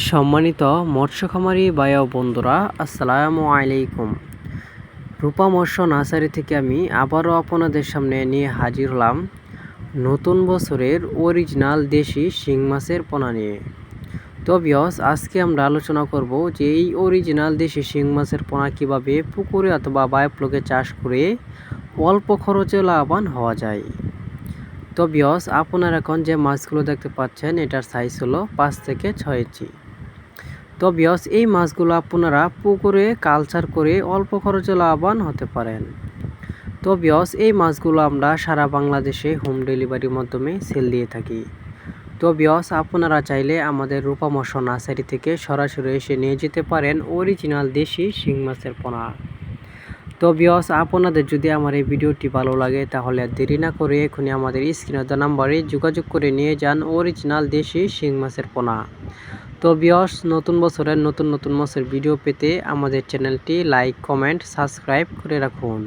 সম্মানিত মৎস্য খামারি ভাই ও বন্ধুরা, আসসালামু আলাইকুম। রূপা মৎস্য নার্সারি থেকে আমি আবারও আপনাদের সামনে নিয়ে হাজির হলাম নতুন বছরের অরিজিনাল দেশি শিং মাছের পোনা নিয়ে। তো ভিউয়ার্স, আজকে আমরা আলোচনা করব যে এই অরিজিনাল দেশি শিং মাছের পোনা কীভাবে পুকুরে অথবা বায়োফ্লোকে চাষ করে অল্প খরচে লাভবান হওয়া যায়। তো ভিউয়ার্স, আপনারা এখন যে মাছগুলো দেখতে পাচ্ছেন এটার সাইজ হলো 5 থেকে 6 ইঞ্চি। তো ভিউয়ার্স, এই মাছগুলো আপনারা পুকুরে কালচার করে অল্প খরচে লাভবান হতে পারেন। তো ভিউয়ার্স, এই মাছগুলো আমরা সারা বাংলাদেশে হোম ডেলিভারির মাধ্যমে সেল দিয়ে থাকি। তো ভিউয়ার্স, আপনারা চাইলে আমাদের রূপা মৎস্য নার্সারি থেকে সরাসরি এসে নিয়ে যেতে পারেন অরিজিনাল দেশি শিং মাছের পোনা। তো ভিউয়ার্স, আপনাদের যদি আমার এই ভিডিওটি ভালো লাগে তাহলে দেরি না করে এখনই আমাদের স্ক্রিনে দেওয়া নাম্বারে যোগাযোগ করে নিয়ে যান অরিজিনাল দেশি শিং মাছের পোনা। তো ভিউয়ার্স, নতুন বছরের নতুন মাছের ভিডিও পেতে আমাদের চ্যানেলটি লাইক, কমেন্ট, সাবস্ক্রাইব করে রাখুন।